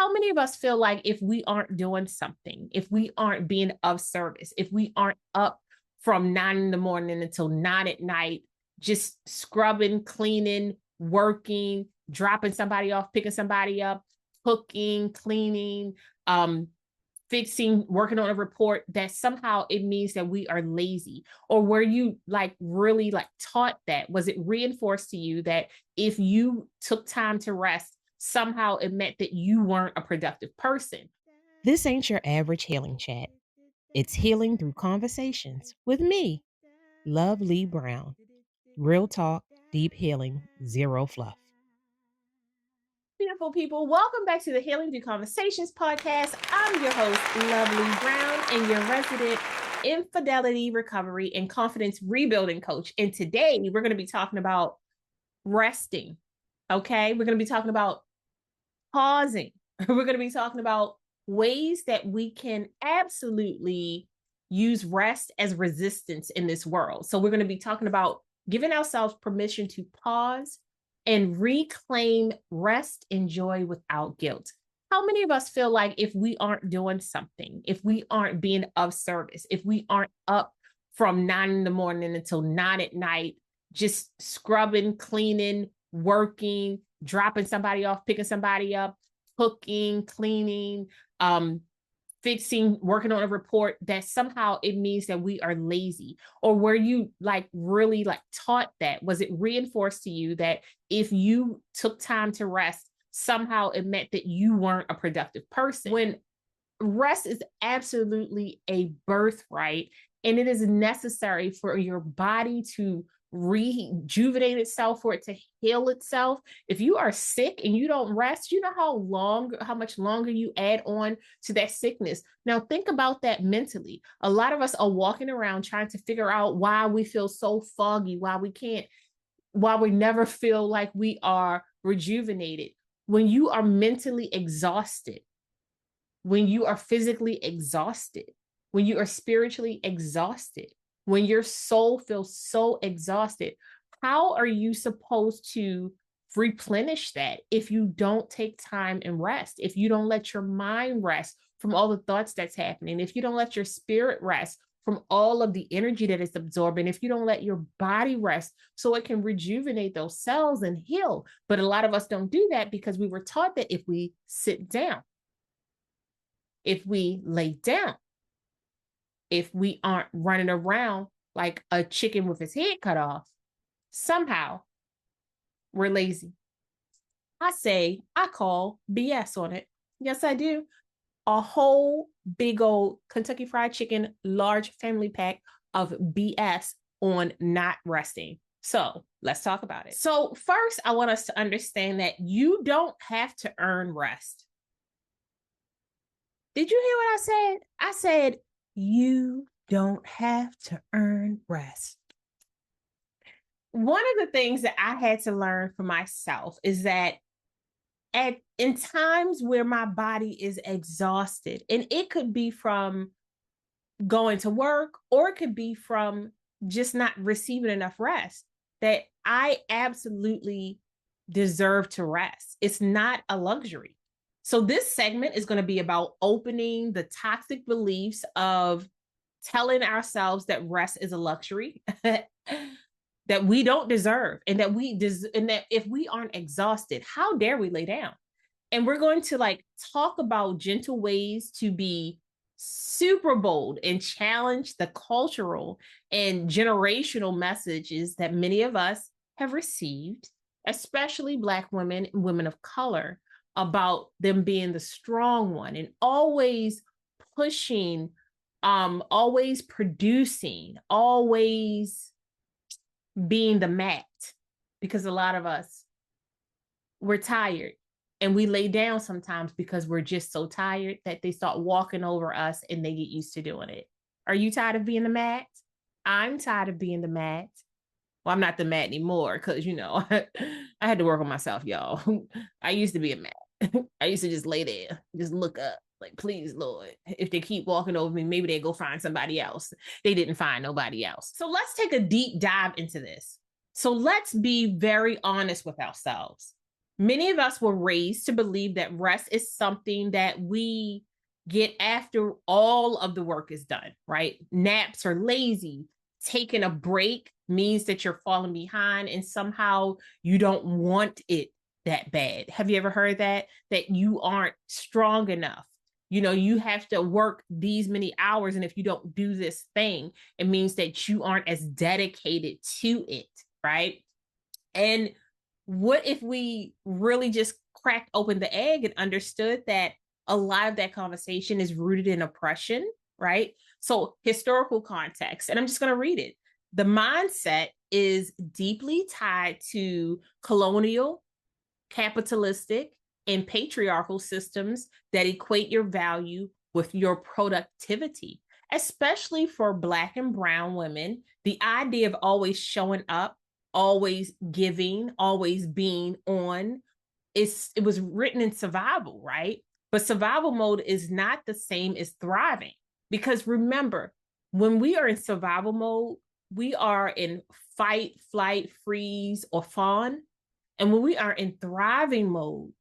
How many of us feel like if we aren't doing something, if we aren't being of service, if we aren't up from 9 in the morning until 9 at night, just scrubbing, cleaning, working, dropping somebody off, picking somebody up, cooking, cleaning, fixing, working on a report, that somehow it means that we are lazy? Or were you really taught that? Was it reinforced to you that if you took time to rest, somehow it meant that you weren't a productive person? This ain't your average healing chat. It's healing through conversations with me, Loveli Brown. Real talk, deep healing, zero fluff. Beautiful people, welcome back to the Healing Through Conversations podcast. I'm your host, Loveli Brown, and your resident infidelity recovery and confidence rebuilding coach. And today we're going to be talking about resting. Okay. We're going to be talking about pausing. We're going to be talking about ways that we can absolutely use rest as resistance in this world. So we're going to be talking about giving ourselves permission to pause and reclaim rest and joy without guilt. How many of us feel like if we aren't doing something, if we aren't being of service, if we aren't up from 9 in the morning until 9 at night, just scrubbing, cleaning, working, dropping somebody off, picking somebody up, cooking, cleaning, fixing, working on a report, that somehow it means that we are lazy? Or were you really taught that? Was it reinforced to you that if you took time to rest, somehow it meant that you weren't a productive person? When rest is absolutely a birthright, and it is necessary for your body to rejuvenate itself, for it to heal itself. If you are sick and you don't rest, you know how much longer you add on to that sickness. Now think about that mentally. A lot of us are walking around trying to figure out why we feel so foggy, why we never feel like we are rejuvenated. When you are mentally exhausted, when you are physically exhausted, when you are spiritually exhausted, when your soul feels so exhausted, how are you supposed to replenish that if you don't take time and rest? If you don't let your mind rest from all the thoughts that's happening, if you don't let your spirit rest from all of the energy that it's absorbing, if you don't let your body rest so it can rejuvenate those cells and heal. But a lot of us don't do that because we were taught that if we sit down, if we lay down, if we aren't running around like a chicken with his head cut off, somehow we're lazy. I call BS on it. Yes, I do. A whole big old Kentucky Fried Chicken large family pack of BS on not resting. So let's talk about it. So first, I want us to understand that you don't have to earn rest. Did you hear what I said? I said, you don't have to earn rest. One of the things that I had to learn for myself is that in times where my body is exhausted, and it could be from going to work, or it could be from just not receiving enough rest, that I absolutely deserve to rest. It's not a luxury. So this segment is going to be about opening the toxic beliefs of telling ourselves that rest is a luxury that we don't deserve, and that if we aren't exhausted, how dare we lay down? And we're going to talk about gentle ways to be super bold and challenge the cultural and generational messages that many of us have received, especially Black women and women of color, about them being the strong one and always pushing, always producing, always being the mat. Because a lot of us, we're tired and we lay down sometimes because we're just so tired that they start walking over us and they get used to doing it. Are you tired of being the mat? I'm tired of being the mat. Well, I'm not the mat anymore because, I had to work on myself, y'all. I used to be a mat. I used to just lay there, just look up, like, please, Lord, if they keep walking over me, maybe they go find somebody else. They didn't find nobody else. So let's take a deep dive into this. So let's be very honest with ourselves. Many of us were raised to believe that rest is something that we get after all of the work is done, right? Naps are lazy. Taking a break means that you're falling behind and somehow you don't want it that bad. Have you ever heard that? That you aren't strong enough. You know, you have to work these many hours. And if you don't do this thing, it means that you aren't as dedicated to it, right? And what if we really just cracked open the egg and understood that a lot of that conversation is rooted in oppression, right? So, historical context, and I'm just going to read it. The mindset is deeply tied to colonial, capitalistic, and patriarchal systems that equate your value with your productivity. Especially for Black and Brown women, the idea of always showing up, always giving, always being on, it was written in survival, right? But survival mode is not the same as thriving. Because remember, when we are in survival mode, we are in fight, flight, freeze, or fawn. And when we are in thriving mode,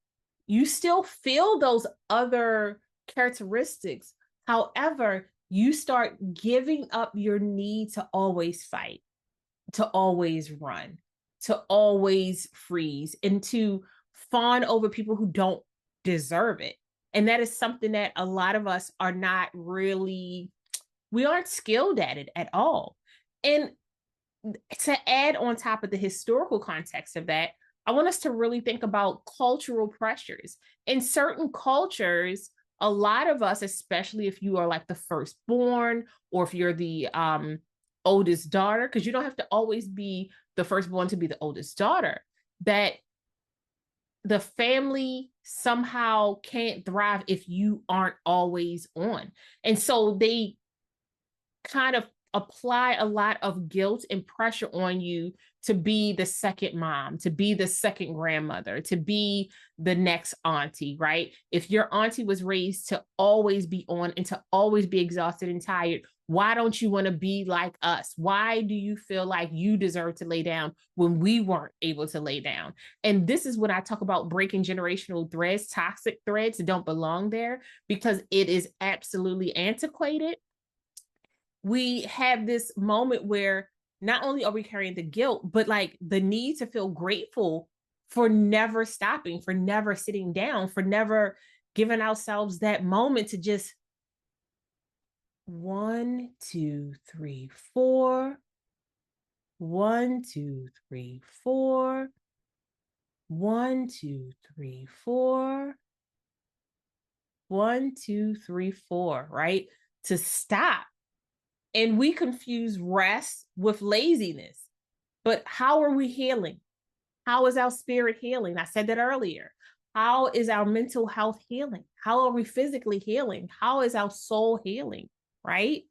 you still feel those other characteristics. However, you start giving up your need to always fight, to always run, to always freeze, and to fawn over people who don't deserve it. And that is something that a lot of us are not really, we aren't skilled at it at all. And to add on top of the historical context of that, I want us to really think about cultural pressures. In certain cultures, a lot of us, especially if you are like the firstborn or if you're the oldest daughter, because you don't have to always be the firstborn to be the oldest daughter, that the family somehow can't thrive if you aren't always on. And so they kind of apply a lot of guilt and pressure on you to be the second mom, to be the second grandmother, to be the next auntie, right? If your auntie was raised to always be on and to always be exhausted and tired, why don't you want to be like us? Why do you feel like you deserve to lay down when we weren't able to lay down? And this is when I talk about breaking generational threads, toxic threads that don't belong there, because it is absolutely antiquated. We have this moment where not only are we carrying the guilt, but like the need to feel grateful for never stopping, for never sitting down, for never giving ourselves that moment to just 1, 2, 3, 4, 1, 2, 3, 4, 1, 2, 3, 4, 1, 2, 3, 4, right? To stop. And we confuse rest with laziness. But how are we healing? How is our spirit healing? I said that earlier. How is our mental health healing? How are we physically healing? How is our soul healing? Right?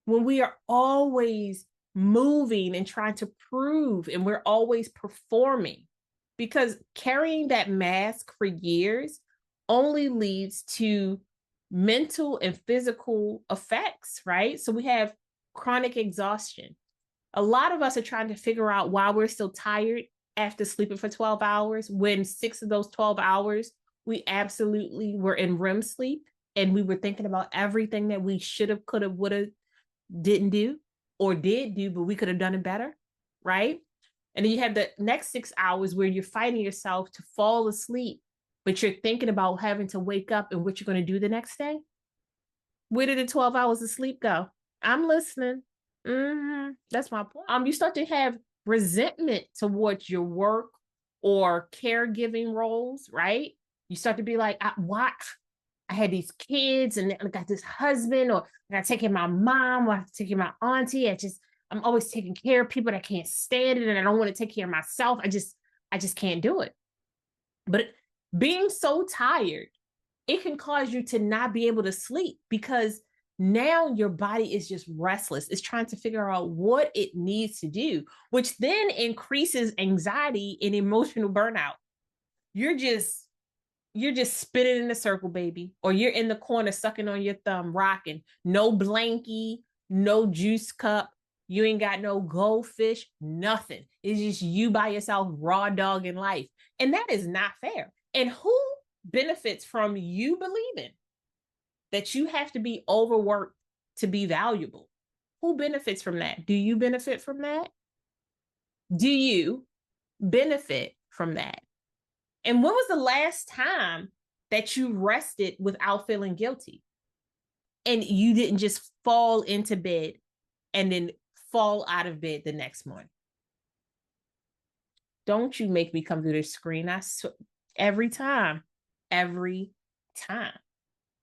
When we are always moving and trying to prove and we're always performing, because carrying that mask for years only leads to mental and physical effects, right? So we have chronic exhaustion. A lot of us are trying to figure out why we're still tired after sleeping for 12 hours, when 6 of those 12 hours, we absolutely were in REM sleep and we were thinking about everything that we should have, could have, would have, didn't do, or did do, but we could have done it better, right? And then you have the next 6 hours where you're fighting yourself to fall asleep, but you're thinking about having to wake up and what you're going to do the next day. Where did the 12 hours of sleep go? I'm listening. That's my point. You start to have resentment towards your work or caregiving roles, right? You start to be like, what? I had these kids and I got this husband, or I got to take care of my mom, or I have to take care of my auntie. I'm always taking care of people that can't stand it, and I don't want to take care of myself. I just can't do it. But being so tired, it can cause you to not be able to sleep, because now your body is just restless. It's trying to figure out what it needs to do, which then increases anxiety and emotional burnout. You're just spinning in a circle, baby, or you're in the corner sucking on your thumb, rocking. No blankie, no juice cup. You ain't got no goldfish, nothing. It's just you by yourself, raw dog in life. And that is not fair. And who benefits from you believing that you have to be overworked to be valuable? Who benefits from that? Do you benefit from that? Do you benefit from that? And when was the last time that you rested without feeling guilty? And you didn't just fall into bed and then fall out of bed the next morning. Don't you make me come through this screen. Every time.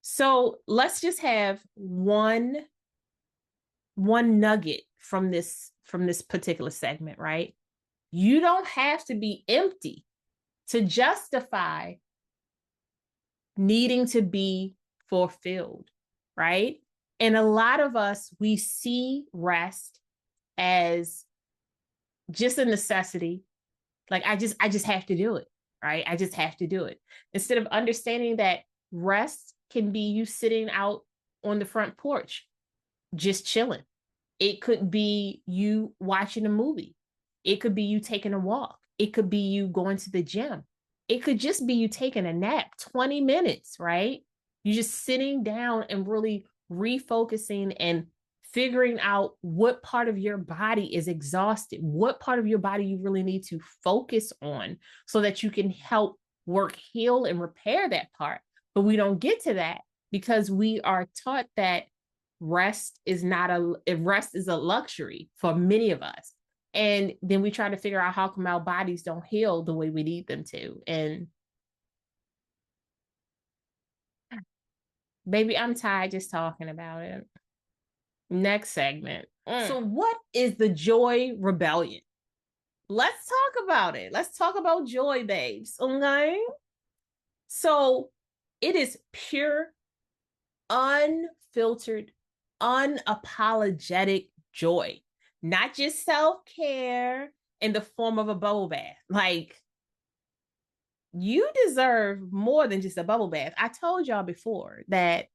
So let's just have one nugget from this particular segment, right? You don't have to be empty to justify needing to be fulfilled, right? And a lot of us, we see rest as just a necessity. Like, I just have to do it, right? I just have to do it. Instead of understanding that rest can be you sitting out on the front porch, just chilling. It could be you watching a movie. It could be you taking a walk. It could be you going to the gym. It could just be you taking a nap, 20 minutes, right? You're just sitting down and really refocusing and figuring out what part of your body is exhausted, what part of your body you really need to focus on so that you can help work, heal, and repair that part. But we don't get to that because we are taught that rest is a luxury for many of us. And then we try to figure out how come our bodies don't heal the way we need them to. And baby, I'm tired just talking about it. Next segment. So what is the joy rebellion? Let's talk about it. Let's talk about joy, babes. Okay. So it is pure, unfiltered, unapologetic joy, not just self-care in the form of a bubble bath. Like, you deserve more than just a bubble bath. I told y'all before that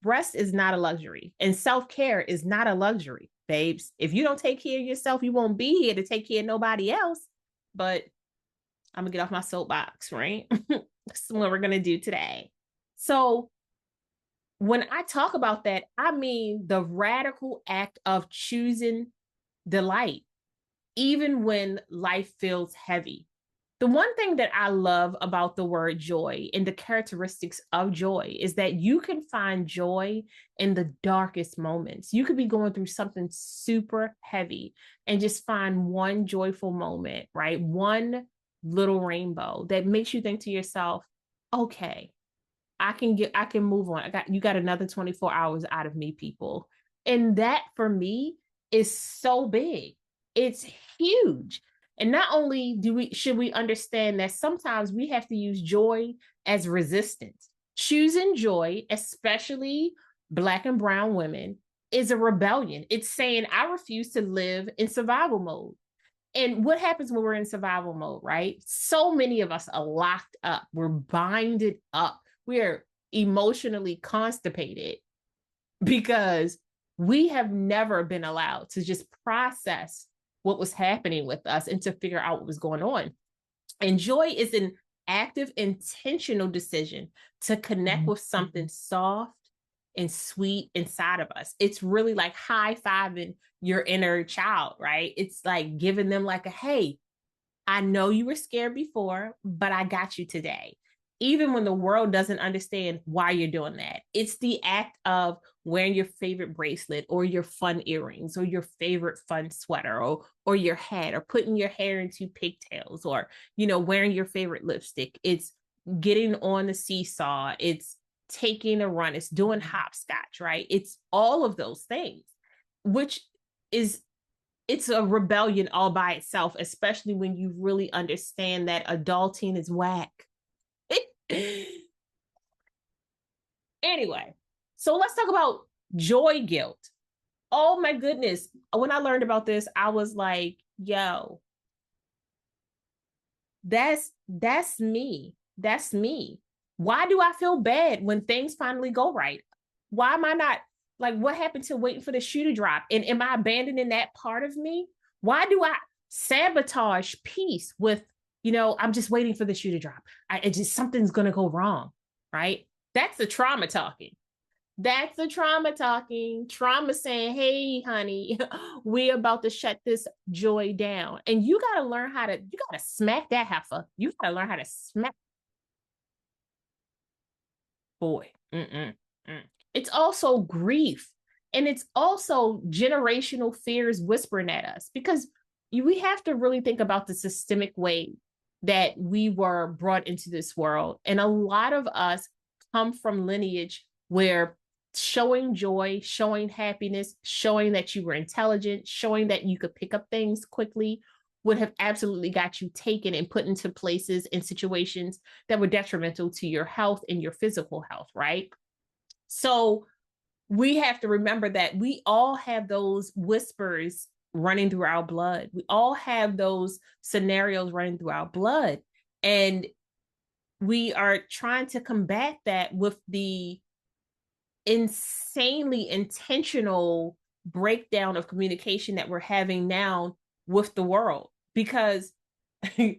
rest is not a luxury and self-care is not a luxury, babes. If you don't take care of yourself, you won't be here to take care of nobody else. But I'm gonna get off my soapbox, right? That's what we're gonna do today. So when I talk about that, I mean the radical act of choosing delight, even when life feels heavy. The one thing that I love about the word joy and the characteristics of joy is that you can find joy in the darkest moments. You could be going through something super heavy and just find one joyful moment, right? One little rainbow that makes you think to yourself, okay, I can move on. You got another 24 hours out of me, people. And that for me is so big. It's huge. And not only should we understand that sometimes we have to use joy as resistance. Choosing joy, especially Black and brown women, is a rebellion. It's saying, I refuse to live in survival mode. And what happens when we're in survival mode, right? So many of us are locked up. We're binded up. We're emotionally constipated because we have never been allowed to just process what was happening with us and to figure out what was going on. And joy is an active, intentional decision to connect with something soft and sweet inside of us. It's really like high-fiving your inner child, right? It's like giving them like a, hey, I know you were scared before, but I got you today. Even when the world doesn't understand why you're doing that. It's the act of wearing your favorite bracelet or your fun earrings or your favorite fun sweater or your hat or putting your hair into pigtails or, wearing your favorite lipstick. It's getting on the seesaw. It's taking a run. It's doing hopscotch, right? It's all of those things, which is, it's a rebellion all by itself, especially when you really understand that adulting is whack. Anyway, so let's talk about joy guilt. Oh my goodness. When I learned about this, I was like, yo, that's me. That's me. Why do I feel bad when things finally go right? Why am I not Like, what happened to waiting for the shoe to drop? And am I abandoning that part of me? Why do I sabotage peace with, I'm just waiting for the shoe to drop? It just, something's going to go wrong, right? That's the trauma talking. That's the trauma talking. Trauma saying, hey, honey, we about to shut this joy down. And you got to learn you got to smack that heifer. You got to learn how to smack. Boy. It's also grief. And it's also generational fears whispering at us, because we have to really think about the systemic way that we were brought into this world. And a lot of us come from lineage where showing joy, showing happiness, showing that you were intelligent, showing that you could pick up things quickly would have absolutely got you taken and put into places and situations that were detrimental to your health and your physical health, right? So we have to remember that we all have those whispers running through our blood. We all have those scenarios running through our blood. And we are trying to combat that with the insanely intentional breakdown of communication that we're having now with the world, because a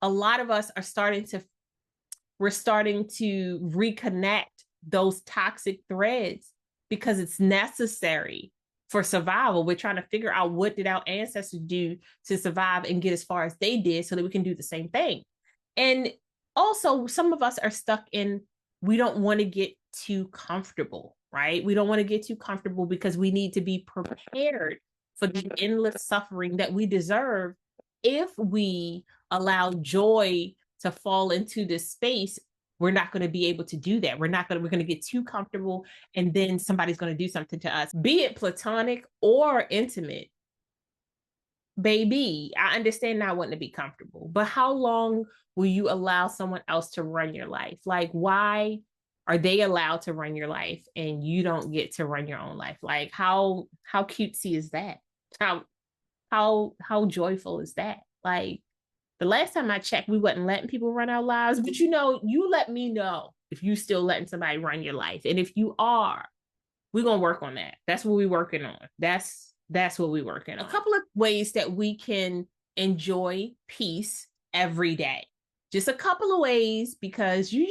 lot of us we're starting to reconnect those toxic threads because it's necessary for survival. We're trying to figure out, what did our ancestors do to survive and get as far as they did so that we can do the same thing. And also, some of us are stuck in, we don't want to get too comfortable, right? We don't want to get too comfortable because we need to be prepared for the endless suffering that we deserve if we allow joy to fall into this space. We're not going to be able to do that. We're going to get too comfortable, and then somebody's going to do something to us, be it platonic or intimate. Baby, I understand not wanting to be comfortable, but how long will you allow someone else to run your life? Like, why are they allowed to run your life and you don't get to run your own life? Like, how cutesy is that? How joyful is that? Like, the last time I checked, we wasn't letting people run our lives, but you let me know if you still letting somebody run your life. And if you are, we're going to work on that. That's what we're working on. That's what we're working on. A couple of ways that we can enjoy peace every day. Just a couple of ways, because you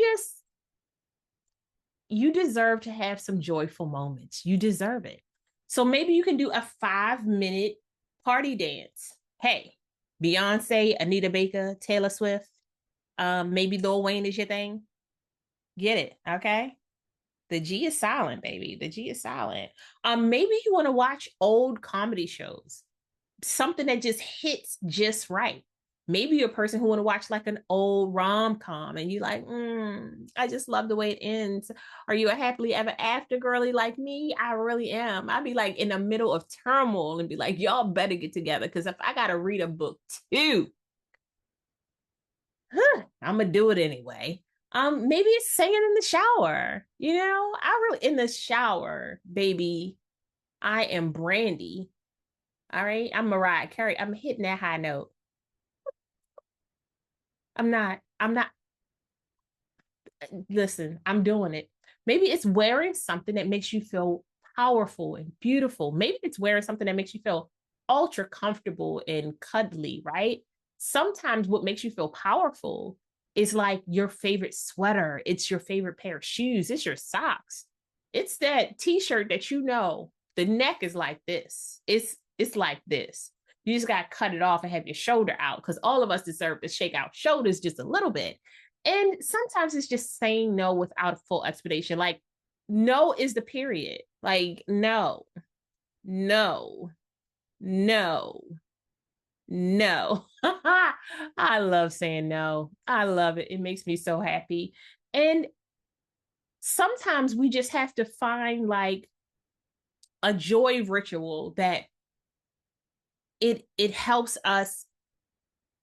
deserve to have some joyful moments. You deserve it. So maybe you can do a 5-minute party dance. Hey, Beyonce, Anita Baker, Taylor Swift, maybe Lil Wayne is your thing. Get it, okay? The G is silent, baby. The G is silent. Maybe you want to watch old comedy shows, something that just hits just right. Maybe you're a person who want to watch like an old rom-com and you like, I just love the way it ends. Are you a happily ever after girly like me? I really am. I'd be like in the middle of turmoil and be like, y'all better get together, because if I got to read a book too, I'm going to do it anyway. Maybe it's singing in the shower. In the shower, baby, I am Brandy. All right. I'm Mariah Carey. I'm hitting that high note. I'm not, listen, I'm doing it. Maybe it's wearing something that makes you feel powerful and beautiful. Maybe it's wearing something that makes you feel ultra comfortable and cuddly, right? Sometimes what makes you feel powerful is like your favorite sweater. It's your favorite pair of shoes. It's your socks. It's that t-shirt that the neck is like this. It's like this. You just got to cut it off and have your shoulder out, because all of us deserve to shake our shoulders just a little bit. And sometimes it's just saying no without a full explanation. Like, no is the period. Like, no, no, no, no. I love saying no. I love it. It makes me so happy. And sometimes we just have to find like a joy ritual that it helps us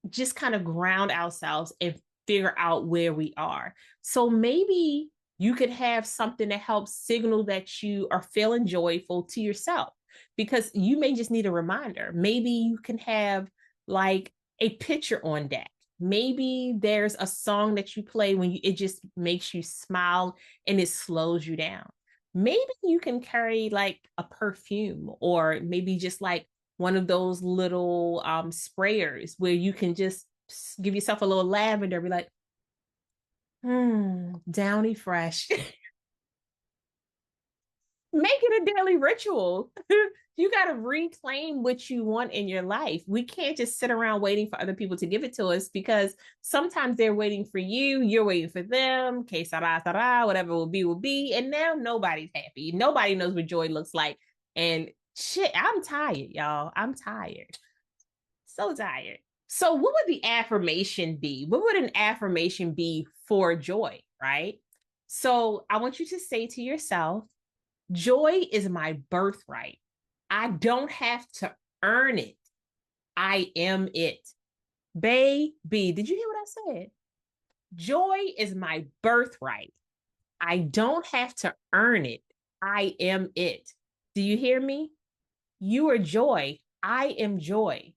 just kind of ground ourselves and figure out where we are. So maybe you could have something that helps signal that you are feeling joyful to yourself, because you may just need a reminder. Maybe you can have like a picture on deck. Maybe there's a song that you play when it just makes you smile and it slows you down. maybe you can carry like a perfume or maybe just like one of those little sprayers where you can just give yourself a little lavender, be like, downy fresh. Make it a daily ritual. You got to reclaim what you want in your life. We can't just sit around waiting for other people to give it to us because sometimes they're waiting for you, you're waiting for them, que sara, sara, whatever will be, will be. And now nobody's happy. Nobody knows what joy looks like. And shit, I'm tired, y'all. I'm tired. So tired. So, what would the affirmation be? What would an affirmation be for joy, right? So, I want you to say to yourself, joy is my birthright. I don't have to earn it. I am it. Baby, did you hear what I said? Joy is my birthright. I don't have to earn it. I am it. Do you hear me? You are joy. I am joy.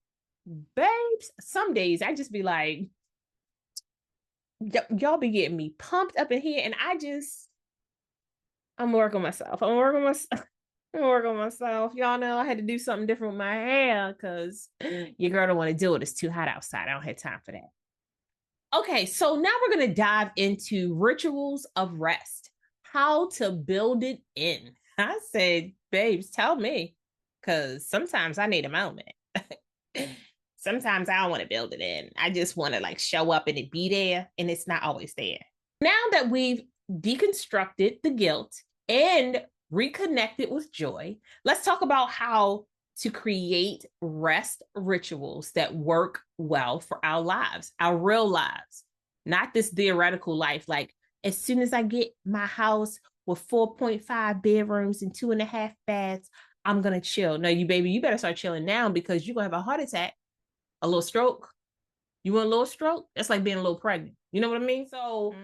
Babes, some days I just be like, y'all be getting me pumped up in here, and I'm working myself. I'm working myself. I'm working on myself. Y'all know I had to do something different with my hair because your girl don't want to do it. It's too hot outside. I don't have time for that. Okay, so now we're going to dive into rituals of rest, how to build it in. I said, babes, tell me, because sometimes I need a moment. Sometimes I don't want to build it in. I just want to like show up and it be there, and it's not always there. Now that we've deconstructed the guilt and reconnected with joy, let's talk about how to create rest rituals that work well for our lives, our real lives, not this theoretical life. Like, as soon as I get my house with 4.5 bedrooms and 2.5 baths, I'm going to chill. No, you baby, you better start chilling now because you're going to have a heart attack, a little stroke. You want a little stroke? That's like being a little pregnant. You know what I mean? So,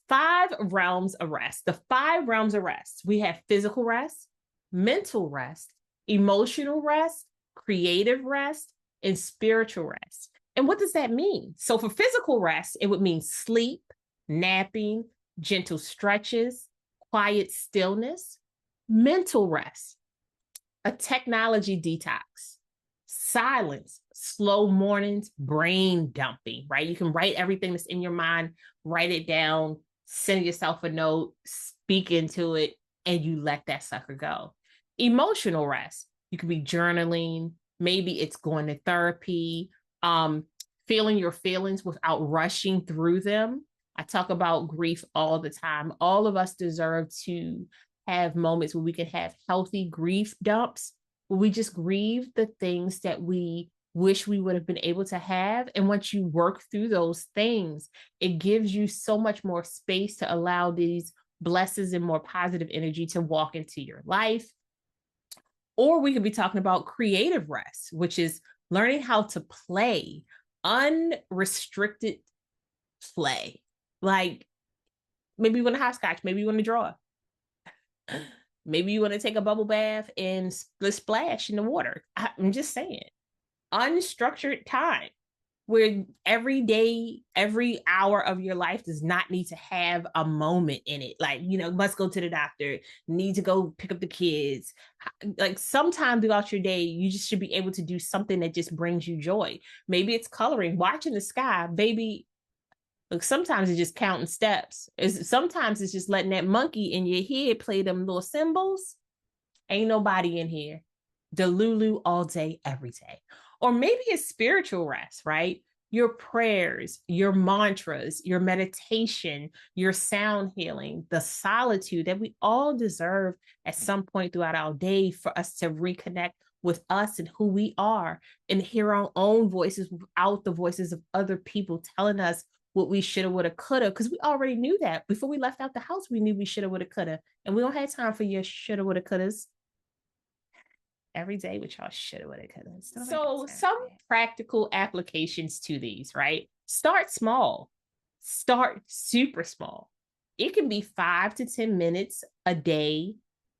5 realms of rest. The 5 realms of rest. We have physical rest, mental rest, emotional rest, creative rest, and spiritual rest. And what does that mean? So for physical rest, it would mean sleep, napping, gentle stretches, quiet stillness. Mental rest, a technology detox, silence, slow mornings, brain dumping, right? You can write everything that's in your mind, write it down, send yourself a note, speak into it, and you let that sucker go. Emotional rest, you could be journaling, maybe it's going to therapy, feeling your feelings without rushing through them. I talk about grief all the time. All of us deserve to have moments where we can have healthy grief dumps, where we just grieve the things that we wish we would have been able to have. And once you work through those things, it gives you so much more space to allow these blessings and more positive energy to walk into your life. Or we could be talking about creative rest, which is learning how to play, unrestricted play. Like, maybe you want to hopscotch, maybe you want to draw. Maybe you want to take a bubble bath and splash in the water. I'm just saying. Unstructured time where every day, every hour of your life does not need to have a moment in it. Like, must go to the doctor, need to go pick up the kids. Like, sometime throughout your day, you just should be able to do something that just brings you joy. Maybe it's coloring, watching the sky, baby. Look, sometimes it's just counting steps. Sometimes it's just letting that monkey in your head play them little symbols. Ain't nobody in here. Delulu all day, every day. Or maybe it's spiritual rest, right? Your prayers, your mantras, your meditation, your sound healing, the solitude that we all deserve at some point throughout our day for us to reconnect with us and who we are and hear our own voices without the voices of other people telling us what we shoulda, woulda, coulda, because we already knew that. Before we left out the house, we knew we shoulda, woulda, coulda. And we don't have time for your shoulda, woulda, couldas every day, which y'all shoulda, woulda, coulda. So some practical applications to these, right? Start small. Start super small. It can be 5 to 10 minutes a day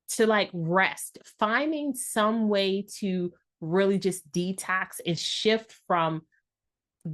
to like rest, finding some way to really just detox and shift from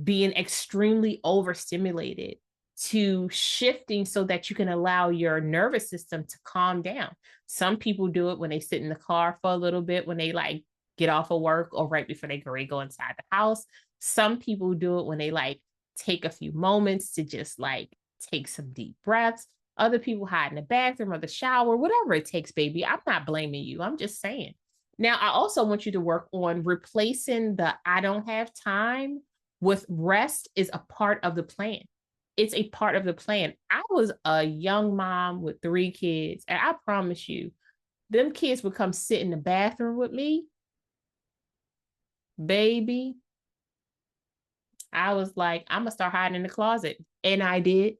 being extremely overstimulated to shifting so that you can allow your nervous system to calm down. Some people do it when they sit in the car for a little bit, when they like get off of work or right before they go inside the house. Some people do it when they like take a few moments to just like take some deep breaths. Other people hide in the bathroom or the shower, whatever it takes, baby. I'm not blaming you. I'm just saying. Now, I also want you to work on replacing the I don't have time with rest is a part of the plan. It's a part of the plan. I was a young mom with 3 kids, and I promise you, them kids would come sit in the bathroom with me, baby. I was like, I'm gonna start hiding in the closet. And I did.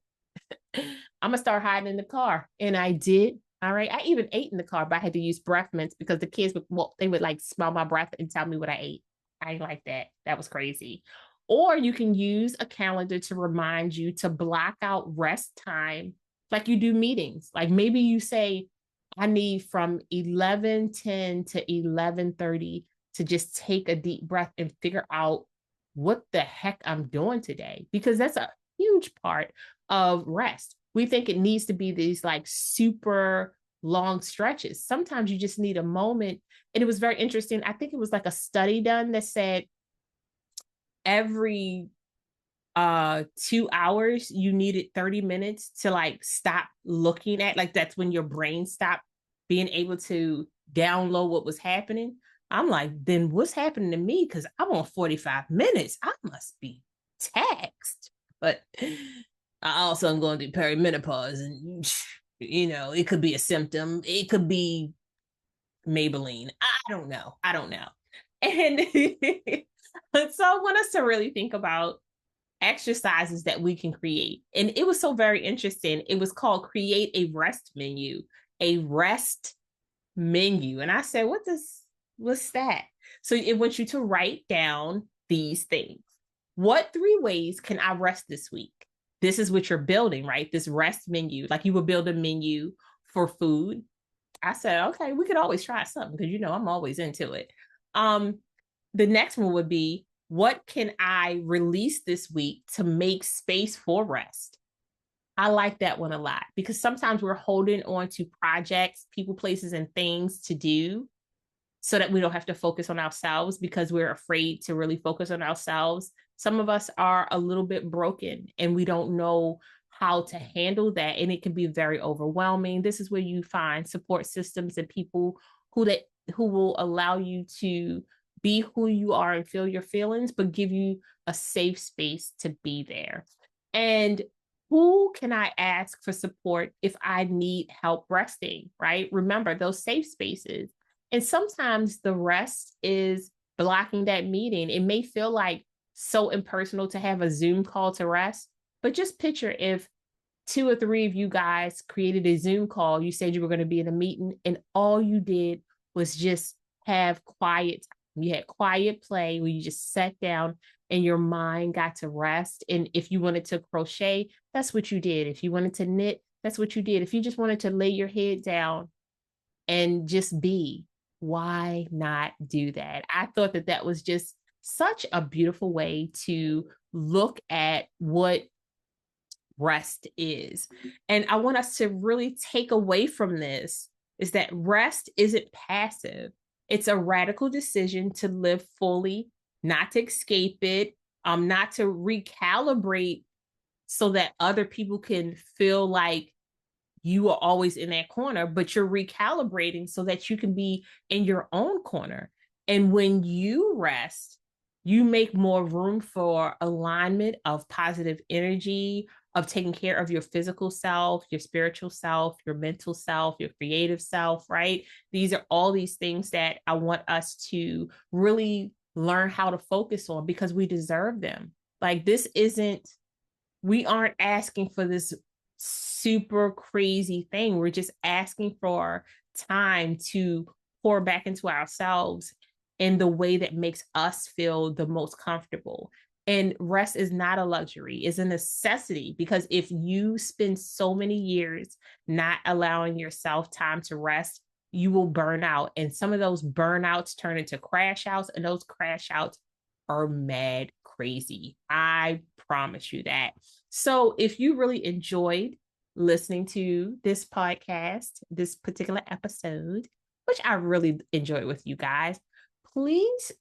I'm gonna start hiding in the car. And I did. All right. I even ate in the car, but I had to use breath mints because the kids would, well, they would like smell my breath and tell me what I ate. I ain't like that. That was crazy. Or you can use a calendar to remind you to block out rest time like you do meetings. Like maybe you say, I need from 11:10 to 11:30 to just take a deep breath and figure out what the heck I'm doing today, because that's a huge part of rest. We think it needs to be these like super long stretches. Sometimes you just need a moment. And it was very interesting. I think it was like a study done that said every 2 hours you needed 30 minutes to like stop looking at, like that's when your brain stopped being able to download what was happening. I'm like, then what's happening to me? Because I'm on 45 minutes. I must be taxed. But I also am going through perimenopause, and it could be a symptom. It could be Maybelline. I don't know. I don't know. And so I want us to really think about exercises that we can create. And it was so very interesting. It was called Create a Rest Menu, a rest menu. And I said, what's that? So it wants you to write down these things. What 3 ways can I rest this week? This is what you're building, right? This rest menu. Like you would build a menu for food. I said, okay, we could always try something because I'm always into it. The next one would be, what can I release this week to make space for rest? I like that one a lot because sometimes we're holding on to projects, people, places, and things to do so that we don't have to focus on ourselves because we're afraid to really focus on ourselves. Some of us are a little bit broken and we don't know how to handle that. And it can be very overwhelming. This is where you find support systems and people who will allow you to be who you are and feel your feelings, but give you a safe space to be there. And who can I ask for support if I need help resting, right? Remember those safe spaces. And sometimes the rest is blocking that meeting. It may feel like so impersonal to have a Zoom call to rest, but just picture if 2 or 3 of you guys created a Zoom call. You said you were going to be in a meeting and all you did was just have quiet time. You had quiet play where you just sat down and your mind got to rest. And if you wanted to crochet, that's what you did. If you wanted to knit, that's what you did. If you just wanted to lay your head down and just be, why not do that? I thought that was just such a beautiful way to look at what rest is. And I want us to really take away from this is that rest isn't passive. It's a radical decision to live fully, not to escape it, not to recalibrate so that other people can feel like you are always in that corner, but you're recalibrating so that you can be in your own corner. And when you rest, you make more room for alignment of positive energy, of taking care of your physical self, your spiritual self, your mental self, your creative self, right? These are all these things that I want us to really learn how to focus on because we deserve them. Like we aren't asking for this super crazy thing. We're just asking for time to pour back into ourselves in the way that makes us feel the most comfortable. And rest is not a luxury, it's a necessity, because if you spend so many years not allowing yourself time to rest, you will burn out. And some of those burnouts turn into crash outs, and those crash outs are mad crazy. I promise you that. So if you really enjoyed listening to this podcast, this particular episode, which I really enjoyed with you guys, please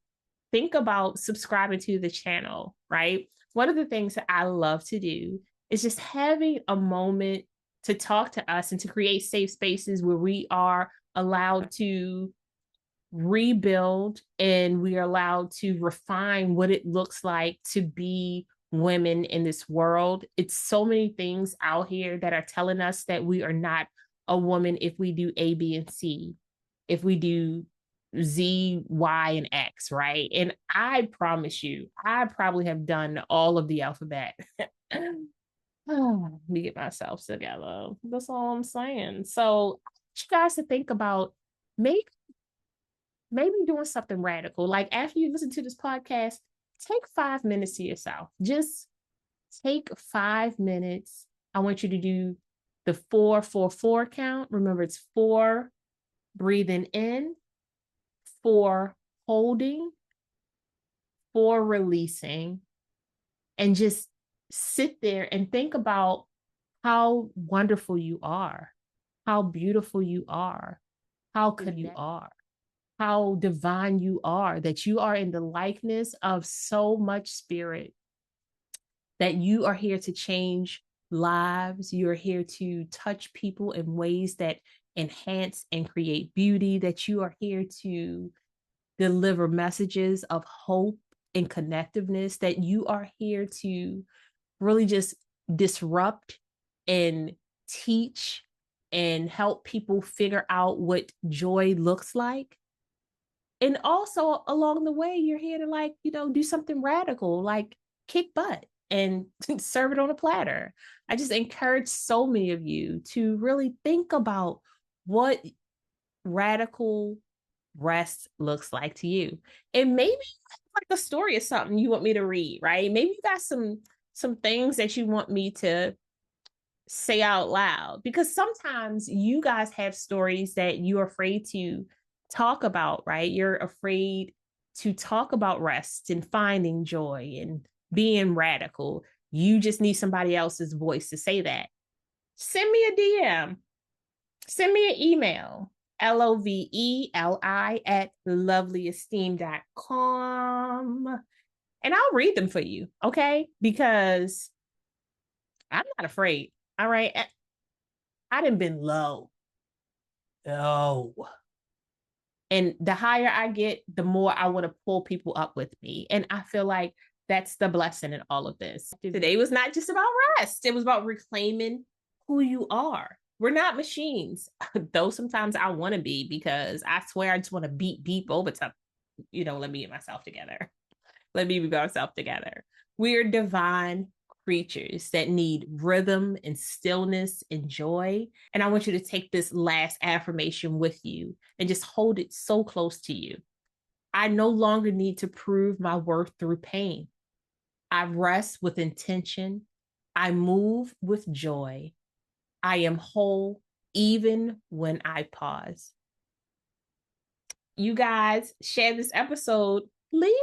think about subscribing to the channel, right? One of the things that I love to do is just having a moment to talk to us and to create safe spaces where we are allowed to rebuild and we are allowed to refine what it looks like to be women in this world. It's so many things out here that are telling us that we are not a woman if we do A, B, and C, if we do Z, Y, and X, right? And I promise you, I probably have done all of the alphabet. Let me get myself together. That's all I'm saying. So I want you guys to think about maybe doing something radical. Like after you listen to this podcast, take 5 minutes to yourself. Just take 5 minutes. I want you to do the 4-4-4 count. Remember, it's 4 breathing in, 4 holding, 4 releasing, and just sit there and think about how wonderful you are, how beautiful you are, how good you are, how divine you are, that you are in the likeness of so much spirit, that you are here to change lives. You're here to touch people in ways that enhance and create beauty, that you are here to deliver messages of hope and connectiveness, that you are here to really just disrupt and teach and help people figure out what joy looks like. And also along the way, you're here to do something radical, like kick butt and serve it on a platter. I just encourage so many of you to really think about what radical rest looks like to you. And maybe like a story or something you want me to read, right? Maybe you got some things that you want me to say out loud, because sometimes you guys have stories that you're afraid to talk about, right? You're afraid to talk about rest and finding joy and being radical. You just need somebody else's voice to say that. Send me a DM, send me an email, Loveli at lovelyesteem.com, and I'll read them for you, okay? Because I'm not afraid. All right. I done been low. Oh. And the higher I get, the more I want to pull people up with me. And I feel like that's the blessing in all of this. Today was not just about rest. It was about reclaiming who you are. We're not machines, though sometimes I want to be, because I swear I just want to beep over to, let me get myself together. Let me get myself together. We're divine creatures that need rhythm and stillness and joy. And I want you to take this last affirmation with you and just hold it so close to you. I no longer need to prove my worth through pain. I rest with intention. I move with joy. I am whole even when I pause. You guys share this episode. Leave a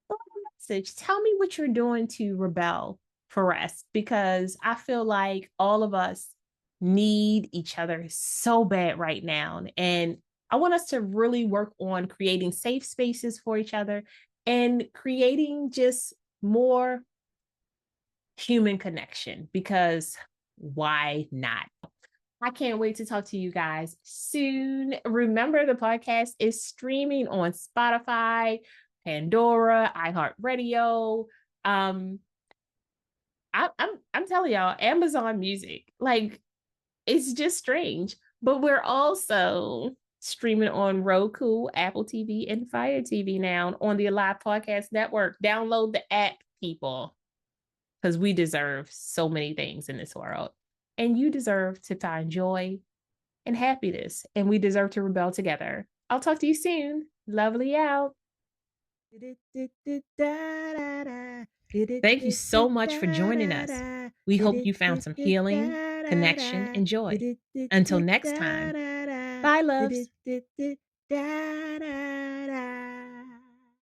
little message. Tell me what you're doing to rebel for rest, because I feel like all of us need each other so bad right now. And I want us to really work on creating safe spaces for each other and creating just more human connection, because why not? I can't wait to talk to you guys soon. Remember, the podcast is streaming on Spotify, Pandora, iHeartRadio. I'm telling y'all, Amazon Music. Like, it's just strange. But we're also streaming on Roku, Apple TV, and Fire TV now on the Alive Podcast Network. Download the app, people, because we deserve so many things in this world. And you deserve to find joy and happiness. And we deserve to rebel together. I'll talk to you soon. Lovely out. Thank you so much for joining us. We hope you found some healing, connection, and joy. Until next time. Bye, loves.